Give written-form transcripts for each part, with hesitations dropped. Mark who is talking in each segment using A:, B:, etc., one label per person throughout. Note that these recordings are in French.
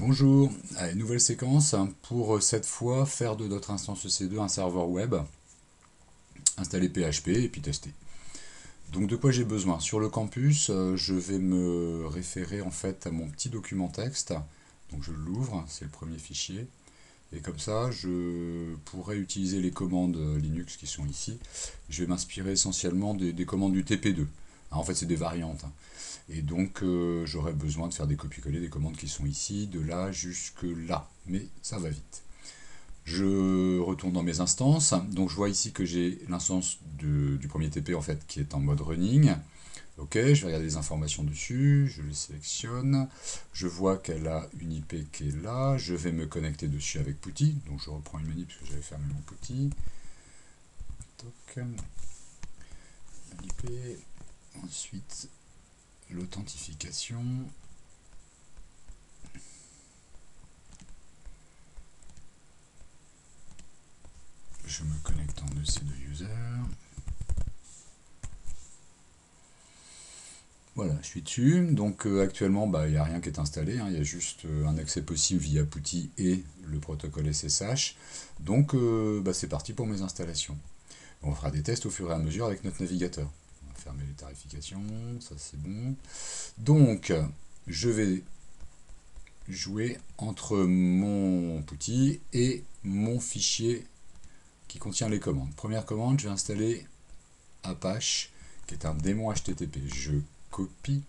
A: Bonjour, allez, nouvelle séquence pour cette fois faire de notre instance EC2 un serveur web, installer PHP et puis tester. Donc de quoi j'ai besoin? Sur le campus, je vais me référer en fait à mon petit document texte. Donc je l'ouvre, c'est le premier fichier. Et comme ça, je pourrais utiliser les commandes Linux qui sont ici. Je vais m'inspirer essentiellement des commandes du TP2. En fait, c'est des variantes. Et donc, j'aurai besoin de faire des copier-coller des commandes qui sont ici, de là jusque là. Mais ça va vite. Je retourne dans mes instances. Donc, je vois ici que j'ai l'instance du premier TP en fait qui est en mode running. Ok, je vais regarder les informations dessus, je les sélectionne, je vois qu'elle a une IP qui est là, je vais me connecter dessus avec PuTTY, donc je reprends une manip parce que j'avais fermé mon PuTTY. Toc, IP, ensuite l'authentification. Je me connecte en EC2 user. Voilà, je suis dessus. Donc actuellement, il n'y a rien qui est installé. Il y a juste un accès possible via PuTTY et le protocole SSH. Donc c'est parti pour mes installations. On fera des tests au fur et à mesure avec notre navigateur. On va fermer les tarifications, ça c'est bon. Donc, je vais jouer entre mon PuTTY et mon fichier qui contient les commandes. Première commande, je vais installer Apache, qui est un démon HTTP. Je copie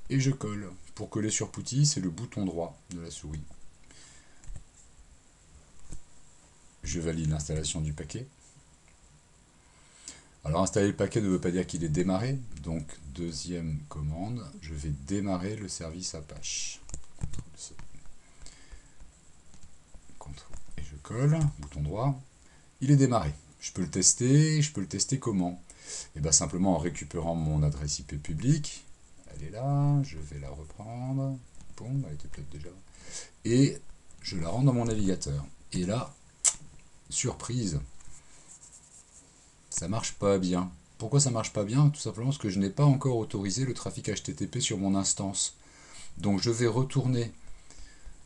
A: et je colle. Pour coller sur PuTTY, c'est le bouton droit de la souris. Je valide l'installation du paquet. Alors installer le paquet ne veut pas dire qu'il est démarré, donc deuxième commande, je vais démarrer le service Apache. CTRL-C. CTRL et je colle, bouton droit, il est démarré. Je peux le tester comment? Et bien simplement en récupérant mon adresse IP publique, elle est là, je vais la reprendre, bon, elle était peut-être déjà, et je la rends dans mon navigateur. Et là, surprise, ça marche pas bien. Pourquoi ça marche pas bien? Tout simplement parce que je n'ai pas encore autorisé le trafic HTTP sur mon instance. Donc je vais retourner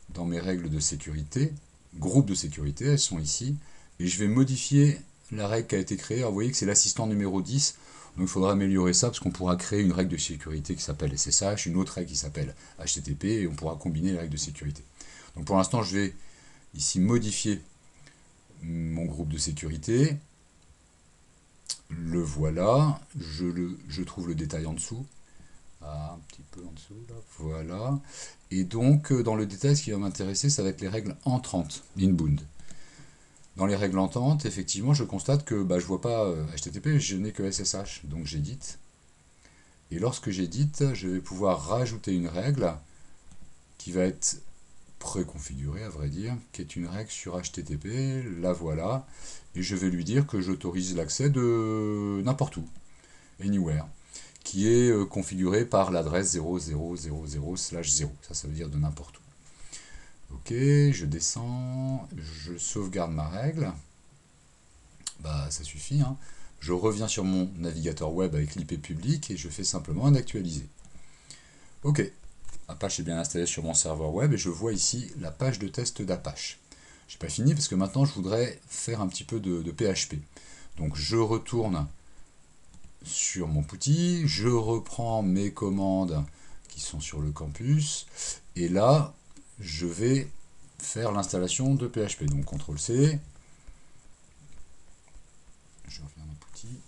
A: dans mes règles de sécurité, groupe de sécurité, elles sont ici, et je vais modifier la règle qui a été créée. Alors vous voyez que c'est l'assistant numéro 10, donc il faudra améliorer ça parce qu'on pourra créer une règle de sécurité qui s'appelle SSH, une autre règle qui s'appelle HTTP, et on pourra combiner les règles de sécurité. Donc pour l'instant je vais ici modifier mon groupe de sécurité. Le voilà, je trouve le détail en dessous, un petit peu en dessous là, voilà. Et donc dans le détail, ce qui va m'intéresser, ça va être les règles entrantes, inbound. Dans les règles entrantes, effectivement, je constate que je ne vois pas HTTP, je n'ai que SSH, donc j'édite. Et lorsque j'édite, je vais pouvoir rajouter une règle qui va être préconfigurée, à vrai dire, qui est une règle sur HTTP, la voilà, et je vais lui dire que j'autorise l'accès de n'importe où, anywhere, qui est configuré par l'adresse 0000/0, ça veut dire de n'importe où. Ok, je descends, je sauvegarde ma règle, ça suffit, hein. Je reviens sur mon navigateur web avec l'IP public et je fais simplement un actualiser. Ok, Apache est bien installé sur mon serveur web et je vois ici la page de test d'Apache. Je n'ai pas fini parce que maintenant je voudrais faire un petit peu de PHP. Donc je retourne sur mon PuTTY, je reprends mes commandes qui sont sur le campus et là je vais faire l'installation de PHP. Donc CTRL-C, je reviens dans PuTTY,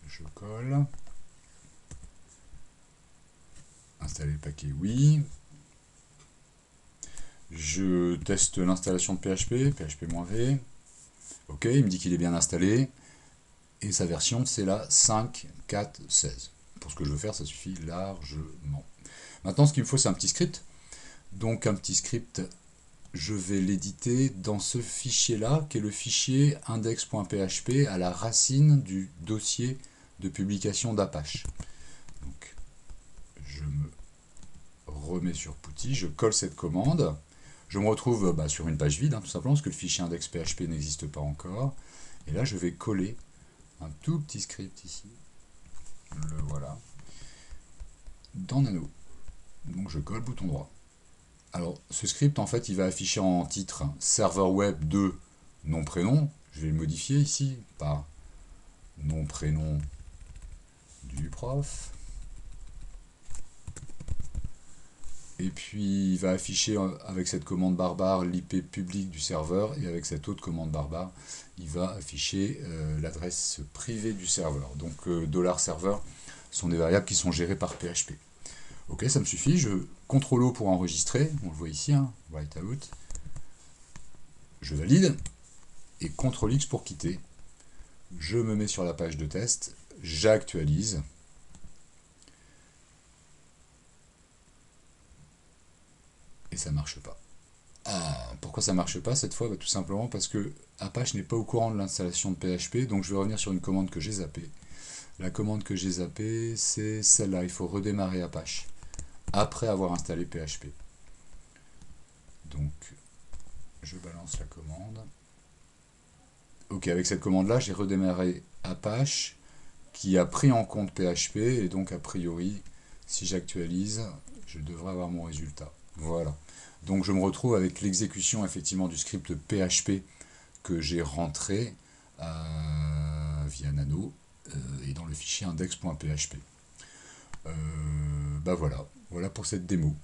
A: je colle, installer le paquet, oui. Je teste l'installation de PHP, php-v. Ok, il me dit qu'il est bien installé. Et sa version, c'est la 5.4.16. Pour ce que je veux faire, ça suffit largement. Maintenant, ce qu'il me faut, c'est un petit script. Donc, un petit script, je vais l'éditer dans ce fichier-là, qui est le fichier index.php à la racine du dossier de publication d'Apache. Donc, je me remets sur PuTTY, je colle cette commande. Je me retrouve sur une page vide, tout simplement, parce que le fichier index.php n'existe pas encore. Et là, je vais coller un tout petit script ici. Le voilà. Dans Nano. Donc je colle, bouton droit. Alors, ce script, en fait, il va afficher en titre serveur web de nom prénom. Je vais le modifier ici par nom prénom du prof. Et puis, il va afficher avec cette commande barbare l'IP public du serveur. Et avec cette autre commande barbare, il va afficher l'adresse privée du serveur. Donc, $serveur sont des variables qui sont gérées par PHP. Ok, ça me suffit. Je CTRL O pour enregistrer. On le voit ici, hein, write out. Je valide. Et CTRL X pour quitter. Je me mets sur la page de test. J'actualise. Et ça marche pas. Ah, pourquoi ça marche pas cette fois? Tout simplement parce que Apache n'est pas au courant de l'installation de PHP, donc je vais revenir sur une commande que j'ai zappée. La commande que j'ai zappée, c'est celle-là, il faut redémarrer Apache, après avoir installé PHP. Donc, je balance la commande. Ok, avec cette commande-là, j'ai redémarré Apache, qui a pris en compte PHP, et donc a priori, si j'actualise, je devrais avoir mon résultat. Voilà. Donc je me retrouve avec l'exécution effectivement du script PHP que j'ai rentré via Nano et dans le fichier index.php. Voilà pour cette démo.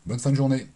A: Bonne fin de journée.